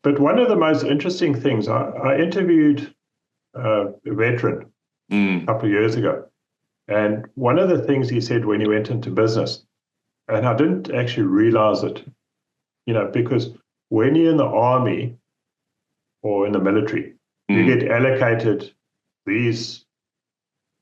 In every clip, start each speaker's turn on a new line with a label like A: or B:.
A: But one of the most interesting things, I interviewed a veteran a
B: Mm,
A: couple of years ago, and one of the things he said when he went into business, and I didn't actually realize it, because when you're in the army or in the military, you
B: mm,
A: get allocated these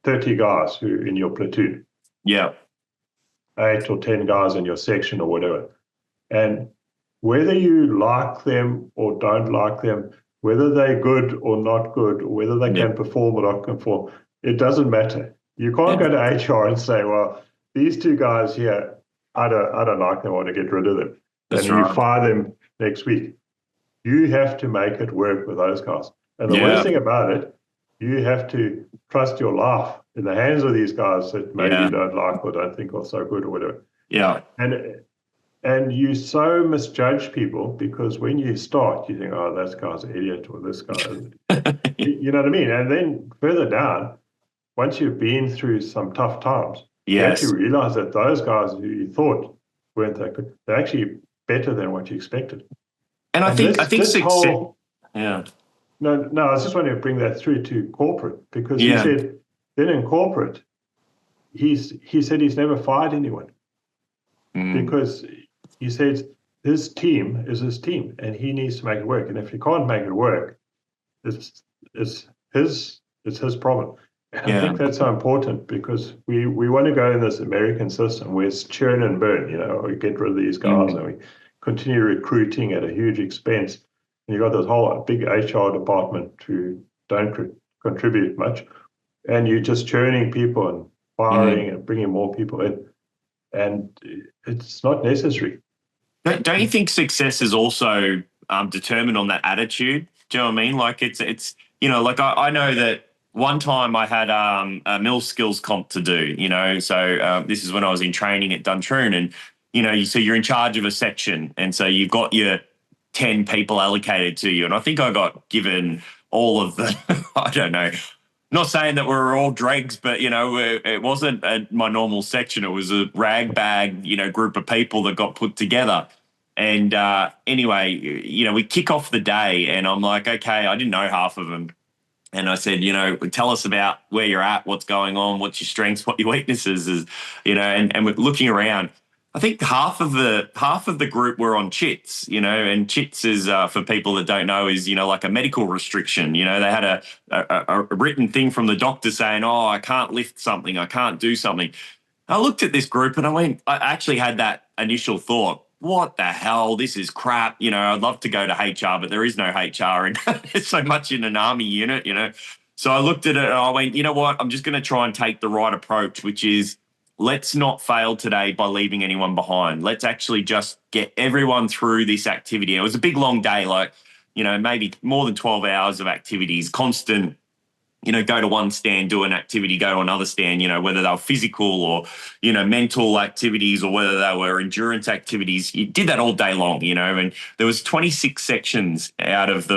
A: 30 guys who in your platoon,
B: yeah,
A: 8 or 10 guys in your section or whatever. And whether you like them or don't like them, whether they're good or not good, or whether they
B: yeah,
A: can perform or not perform, it doesn't matter. You can't
B: yeah.
A: go to HR and say, well, these two guys here, I don't like them, I want to get rid of them.
B: That's
A: And you
B: right.
A: fire them next week. You have to make it work with those guys. And the worst
B: Yeah,
A: thing about it, you have to trust your life in the hands of these guys that maybe you
B: yeah,
A: don't like or don't think are so good or whatever.
B: yeah,
A: And you so misjudge people because when you start, you think, oh, that guy's an idiot or this guy. You know what I mean? And then further down, once you've been through some tough times, you actually
B: yes.
A: realize that those guys who you thought weren't that good, they're actually better than what you expected.
B: And
A: And
B: I
A: this
B: think
A: this
B: success.
A: whole
B: Yeah,
A: no, I was just wanting to bring that through to corporate because he
B: yeah,
A: said then in corporate, he said he's never fired anyone
B: mm,
A: because he says his team is his team and he needs to make it work. And if he can't make it work, it's it's his problem. And I
B: yeah,
A: think that's so important because we want to go in this American system where it's churn and burn, we get rid of these guys
B: mm,
A: and we continue recruiting at a huge expense. And you've got this whole big HR department who don't contribute much. And you're just churning people and
B: mm.
A: firing and bringing more people in. And it's not necessary.
B: Don't you think success is also determined on that attitude? Do you know what I mean? Like it's like I know that one time I had a mill skills comp to do. So this is when I was in training at Duntroon, and so you're in charge of a section, and so you've got your 10 people allocated to you, and I think I got given all of the I don't know, not saying that we were all dregs, but it wasn't my normal section. It was a rag bag, group of people that got put together. And anyway, we kick off the day, and I'm like, okay, I didn't know half of them. And I said, tell us about where you're at, what's going on, what's your strengths, what your weaknesses is, and we're looking around. I think half of the group were on chits, and chits is for people that don't know is like a medical restriction. They had a written thing from the doctor saying, oh, I can't lift something, I can't do something. I looked at this group and I actually had that initial thought, what the hell? This is crap. I'd love to go to HR, but there is no HR and there's so much in an army unit. So I looked at it and I went, you know what? I'm just going to try and take the right approach, which is let's not fail today by leaving anyone behind. Let's actually just get everyone through this activity. It was a big, long day, like, maybe more than 12 hours of activities, constant go to one stand, do an activity, go to another stand, whether they were physical or, mental activities or whether they were endurance activities. You did that all day long, and there was 26 sections out of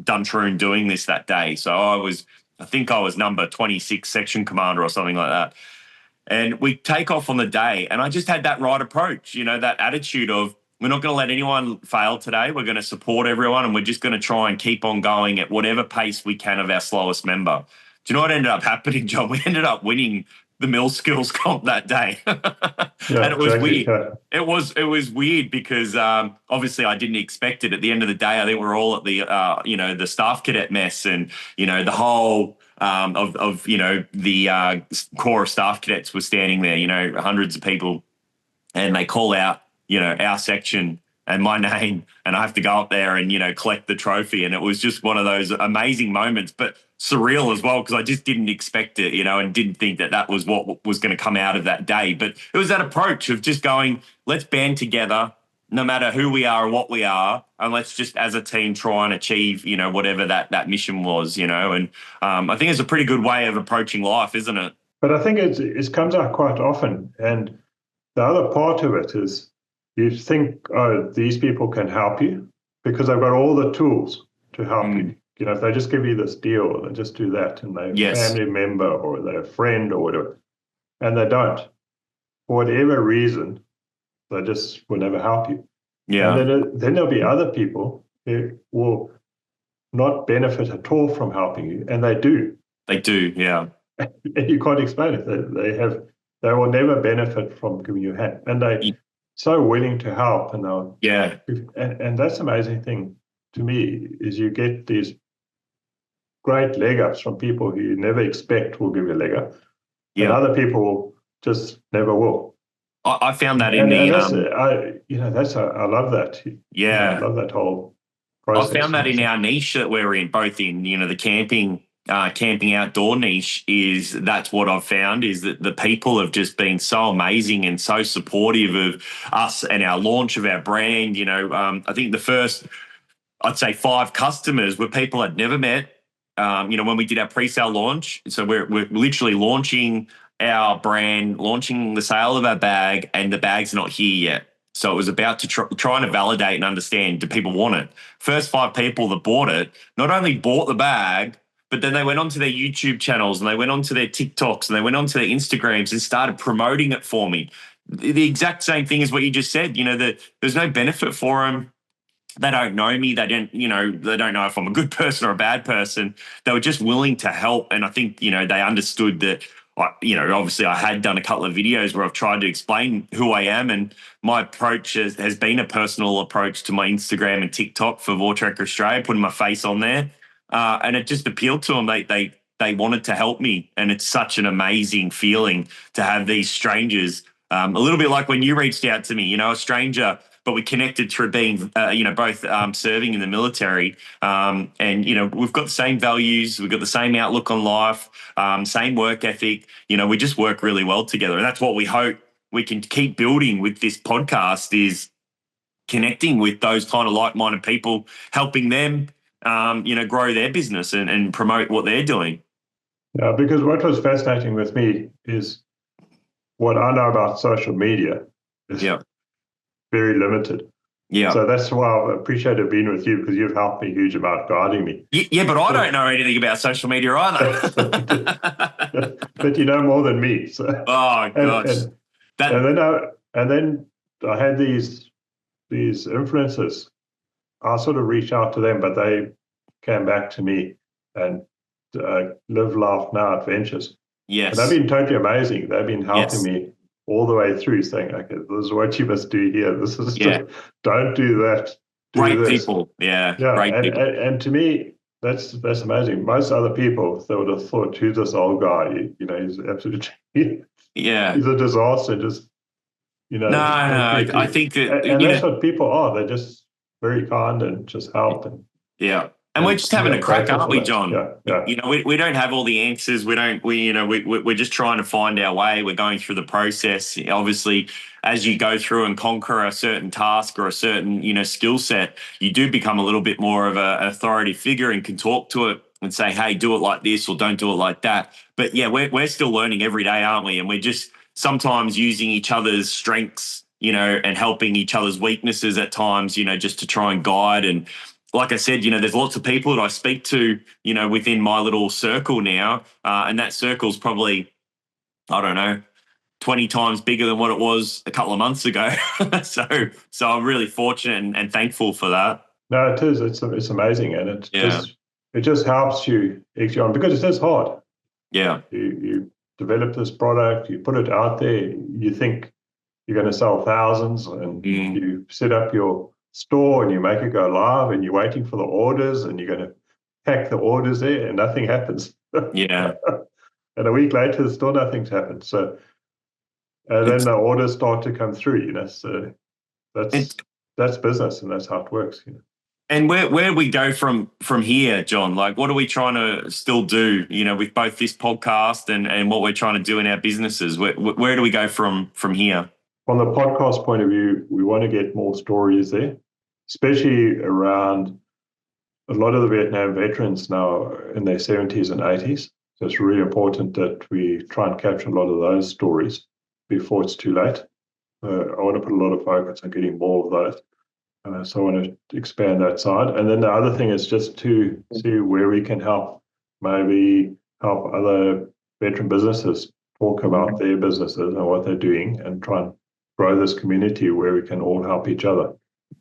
B: Duntroon doing this that day. So I think I was number 26 section commander or something like that. And we take off on the day. And I just had that right approach, that attitude of we're not going to let anyone fail today. We're going to support everyone and we're just going to try and keep on going at whatever pace we can of our slowest member. Do you know what ended up happening, John? We ended up winning the mill skills comp that day.
A: Yeah,
B: And it was
A: exactly.
B: weird. It was weird because obviously I didn't expect it. At the end of the day, I think we're all at the staff cadet mess and the whole of the core of staff cadets were standing there. Hundreds of people, and they call out our section and my name, and I have to go up there and collect the trophy. And it was just one of those amazing moments, but surreal as well because I just didn't expect it, and didn't think that that was what was going to come out of that day. But it was that approach of just going, let's band together, no matter who we are or what we are, and let's just as a team try and achieve whatever that mission was. And I think it's a pretty good way of approaching life, isn't it?
A: But I think it comes out quite often. And the other part of it is you think, oh, these people can help you because they've got all the tools to help you.
B: Mm.
A: If they just give you this deal or they just do that and they're a
B: Yes.
A: family member or they're a friend or whatever, and they don't, for whatever reason, they just will never help you. And
B: Yeah.
A: then there'll be other people will not benefit at all from helping you, and they do.
B: They do, yeah.
A: And you can't explain it. They will never benefit from giving you a hand, and they're so willing to help. And and that's the amazing thing to me is you get these great leg ups from people who you never expect will give you a leg up, and other people just never will.
B: I found that I
A: love that. I love that whole process.
B: I found that in our niche that we're in, both in the camping outdoor niche, that's what I've found is that the people have just been so amazing and so supportive of us and our launch of our brand. I think the first, I'd say 5 customers were people I'd never met. When we did our pre-sale launch, so we're literally launching our brand, launching the sale of our bag, and the bag's not here yet. So it was about to trying to validate and understand, do people want it? First 5 people that bought it, not only bought the bag, but then they went onto their YouTube channels and they went onto their TikToks and they went onto their Instagrams and started promoting it for me. The exact same thing as what you just said. That there's no benefit for them. They don't know me. They don't know if I'm a good person or a bad person. They were just willing to help. And I think, they understood that, obviously I had done a couple of videos where I've tried to explain who I am. And my approach has been a personal approach to my Instagram and TikTok for Voortrekka Australia, putting my face on there. And it just appealed to them. They wanted to help me. And it's such an amazing feeling to have these strangers, a little bit like when you reached out to me, a stranger, but we connected through being, both serving in the military. And, we've got the same values. We've got the same outlook on life, same work ethic. We just work really well together. And that's what we hope we can keep building with this podcast, is connecting with those kind of like-minded people, helping them, grow their business and promote what they're doing.
A: Yeah, because what was fascinating with me is what I know about social media is very limited. Yeah. So that's why I appreciate being with you, because you've helped me a huge amount guiding me.
B: Yeah, but I don't know anything about social media either.
A: But you know more than me. So.
B: Oh gosh.
A: And then I had these influencers. I sort of reached out to them, but they came back to me, and Live, Laugh, Now Adventures.
B: Yes.
A: And they've been totally amazing. They've been helping me all the way through, saying, okay, this is what you must do here. This is just, don't do that.
B: Great people. Yeah. Great people.
A: And to me, that's amazing. Most other people, they would have thought, who's this old guy? He's absolutely, he's a disaster. Just,
B: No, I think that,
A: and that's what people are. They're just very kind and just help.
B: And we're just having a crack, aren't we, John?
A: Yeah.
B: We don't have all the answers. We're just trying to find our way. We're going through the process. Obviously, as you go through and conquer a certain task or a certain, skill set, you do become a little bit more of an authority figure and can talk to it and say, hey, do it like this or don't do it like that. But we're still learning every day, aren't we? And we're just sometimes using each other's strengths, and helping each other's weaknesses at times, just to try and guide. And like I said, there's lots of people that I speak to, within my little circle now. And that circle's probably, I don't know, 20 times bigger than what it was a couple of months ago. So I'm really fortunate and thankful for that.
A: No, it is. It's amazing. And it just helps you actually on, because it is hard.
B: Yeah.
A: You develop this product, you put it out there, you think you're going to sell thousands, and you set up your store and you make it go live, and you're waiting for the orders, and you're going to pack the orders there, and nothing happens.
B: Yeah.
A: And a week later, still nothing's happened. So then the orders start to come through, So that's business, and that's how it works.
B: And where we go from here, John? Like, what are we trying to still do? With both this podcast and what we're trying to do in our businesses. Where do we go from here?
A: From the podcast point of view, we want to get more stories there, especially around a lot of the Vietnam veterans now in their 70s and 80s. So it's really important that we try and capture a lot of those stories before it's too late. I want to put a lot of focus on getting more of those. So I want to expand that side. And then the other thing is just to see where we can maybe help other veteran businesses talk about their businesses and what they're doing, and try and grow this community where we can all help each other.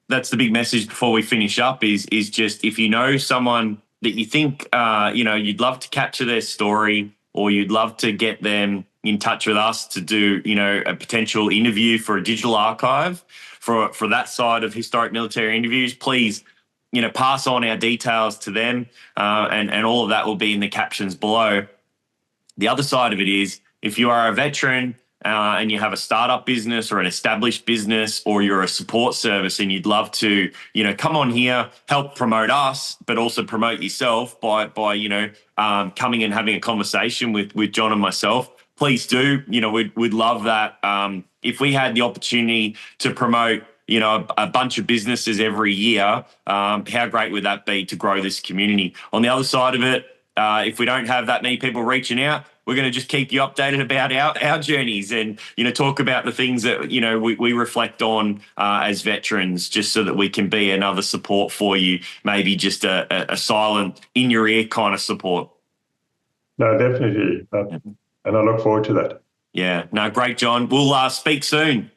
B: that's the big message before we finish up is just, if you know someone that you think, you'd love to capture their story, or you'd love to get them in touch with us to do, a potential interview for a digital archive for that side of historic military interviews, please, pass on our details to them, and all of that will be in the captions below. The other side of it is, if you are a veteran and you have a startup business or an established business, or you're a support service and you'd love to, come on here, help promote us, but also promote yourself by coming and having a conversation with John and myself, please do. We'd love that. If we had the opportunity to promote, a bunch of businesses every year, how great would that be to grow this community? On the other side of it, if we don't have that many people reaching out, we're going to just keep you updated about our journeys, and talk about the things that we reflect on as veterans, just so that we can be another support for you. Maybe just a silent, in your ear kind of support.
A: No, definitely, and I look forward to that.
B: Yeah, no, great, John. We'll speak soon.